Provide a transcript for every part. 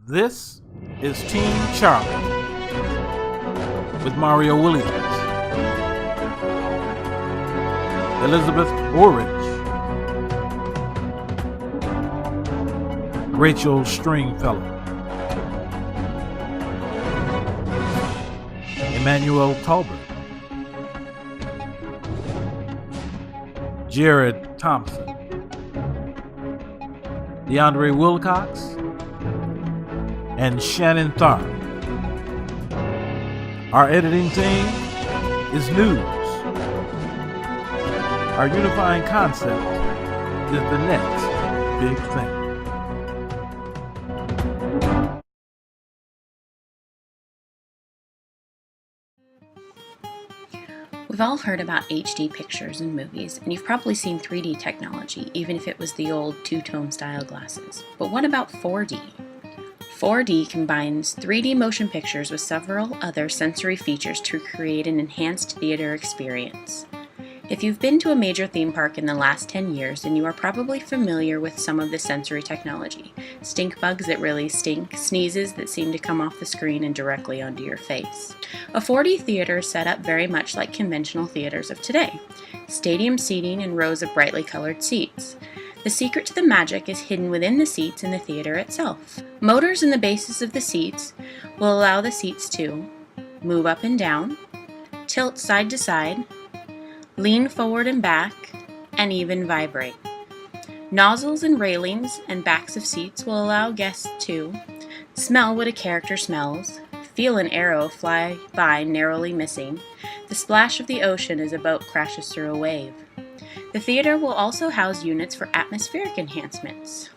This is Team Charlie with Mario Williams, Elizabeth Orridge, Rachel Stringfellow, Emmanuel Talbert, Jared Thompson, DeAndre Wilcox, and Shannon Tharp. Our editing team is news. Our unifying concept is the next big thing. We've all heard about HD pictures in movies, and you've probably seen 3D technology, even if it was the old two-tone style glasses. But what about 4D? 4D combines 3D motion pictures with several other sensory features to create an enhanced theater experience. If you've been to a major theme park in the last 10 years, then you are probably familiar with some of the sensory technology. Stink bugs that really stink, sneezes that seem to come off the screen and directly onto your face. A 4D theater is set up very much like conventional theaters of today. Stadium seating and rows of brightly colored seats. The secret to the magic is hidden within the seats in the theater itself. Motors in the bases of the seats will allow the seats to move up and down, tilt side to side, lean forward and back, and even vibrate. Nozzles and railings and backs of seats will allow guests to smell what a character smells, feel an arrow fly by narrowly missing, the splash of the ocean as a boat crashes through a wave. The theater will also house units for atmospheric enhancements.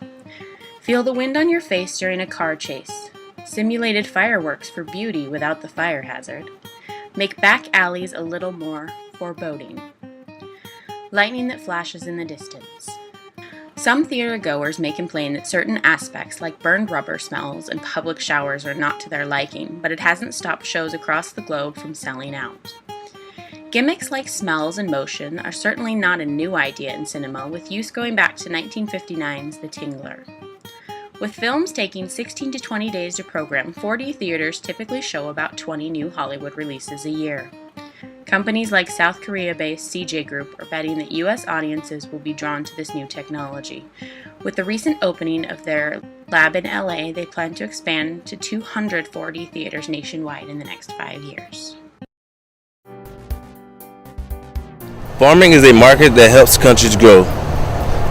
Feel the wind on your face during a car chase. Simulated fireworks for beauty without the fire hazard. Make back alleys a little more foreboding. Lightning that flashes in the distance. Some theater goers may complain that certain aspects like burned rubber smells and public showers are not to their liking, but it hasn't stopped shows across the globe from selling out. Gimmicks like smells and motion are certainly not a new idea in cinema, with use going back to 1959's The Tingler. With films taking 16 to 20 days to program, 4D theaters typically show about 20 new Hollywood releases a year. Companies like South Korea-based CJ Group are betting that U.S. audiences will be drawn to this new technology. With the recent opening of their lab in LA, they plan to expand to 200 4D theaters nationwide in the next 5 years. Farming is a market that helps countries grow.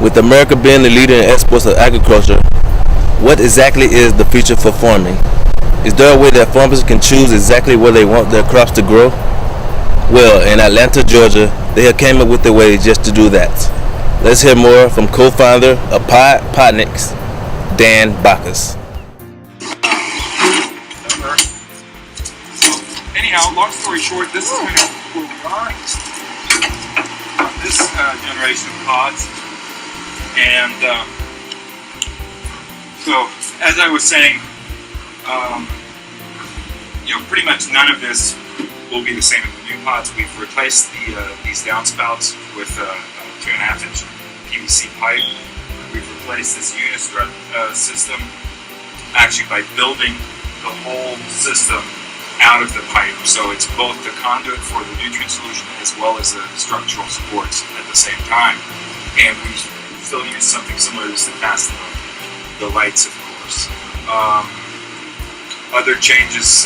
With America being the leader in exports of agriculture, what exactly is the future for farming? Is there a way that farmers can choose exactly where they want their crops to grow? Well, in Atlanta, Georgia, they have came up with a way just to do that. Let's hear more from co-founder of Podniks, Dan Bacchus. Anyhow, long story short, this is kind of where we are. This generation of pods, and so as I was saying, pretty much none of this will be the same in the new pods. We've replaced these downspouts with a 2.5-inch PVC pipe. We've replaced this unistrut system actually by building the whole system out of the pipe, so it's both the conduit for the nutrient solution as well as the structural supports at the same time. And we still use something similar to this to pass the lights, of course. Other changes,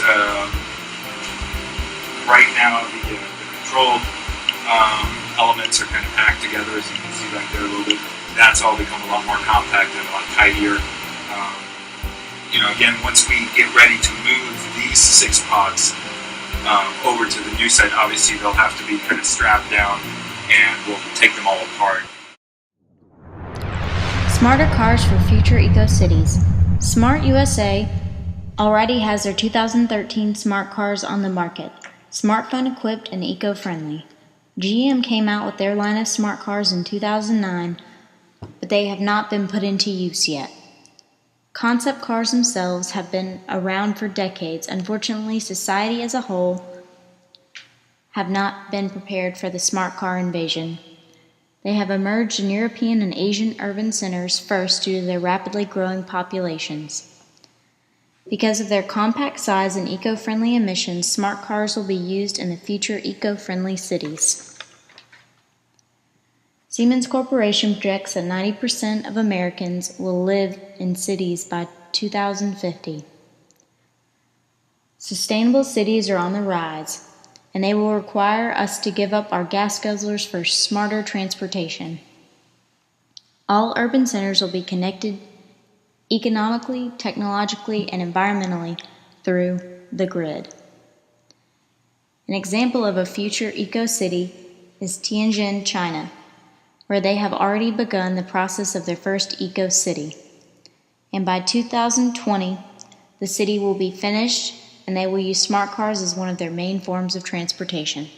right now the control elements are kind of packed together, as you can see back there a little bit. That's all become a lot more compact and a lot tidier. Again, once we get ready to move these 6 pods over to the new site, obviously they'll have to be kind of strapped down, and we'll take them all apart. Smarter cars for future eco-cities. Smart USA already has their 2013 smart cars on the market. Smartphone-equipped and eco-friendly. GM came out with their line of smart cars in 2009, but they have not been put into use yet. Concept cars themselves have been around for decades. Unfortunately, society as a whole have not been prepared for the smart car invasion. They have emerged in European and Asian urban centers first due to their rapidly growing populations. Because of their compact size and eco-friendly emissions, smart cars will be used in the future eco-friendly cities. Siemens Corporation projects that 90% of Americans will live in cities by 2050. Sustainable cities are on the rise, and they will require us to give up our gas guzzlers for smarter transportation. All urban centers will be connected economically, technologically, and environmentally through the grid. An example of a future eco-city is Tianjin, China, where they have already begun the process of their first eco-city. And by 2020, the city will be finished and they will use smart cars as one of their main forms of transportation.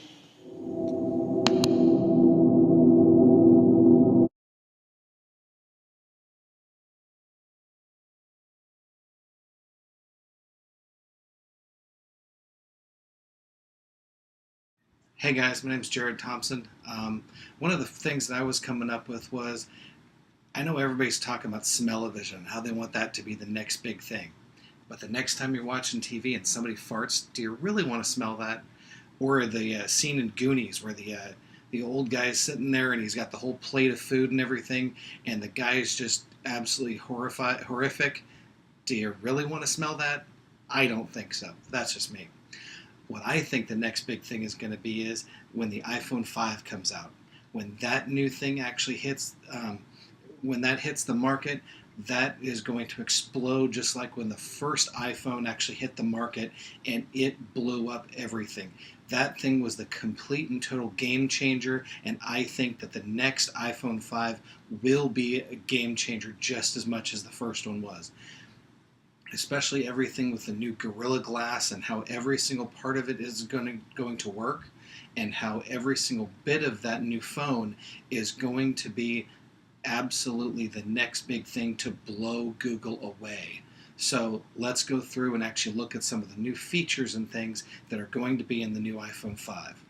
Hey guys, my name's Jared Thompson. One of the things that I was coming up with was, I know everybody's talking about smell-o-vision, how they want that to be the next big thing. But the next time you're watching TV and somebody farts, do you really want to smell that? Or the scene in Goonies where the old guy's sitting there and he's got the whole plate of food and everything, and the guy is just absolutely horrific. Do you really want to smell that? I don't think so. That's just me. What I think the next big thing is going to be is when the iPhone 5 comes out. When that new thing actually hits, when that hits the market, that is going to explode just like when the first iPhone actually hit the market and it blew up everything. That thing was the complete and total game changer, and I think that the next iPhone 5 will be a game changer just as much as the first one was. Especially everything with the new Gorilla Glass and how every single part of it is going to work, and how every single bit of that new phone is going to be absolutely the next big thing to blow Google away. So let's go through and actually look at some of the new features and things that are going to be in the new iPhone 5.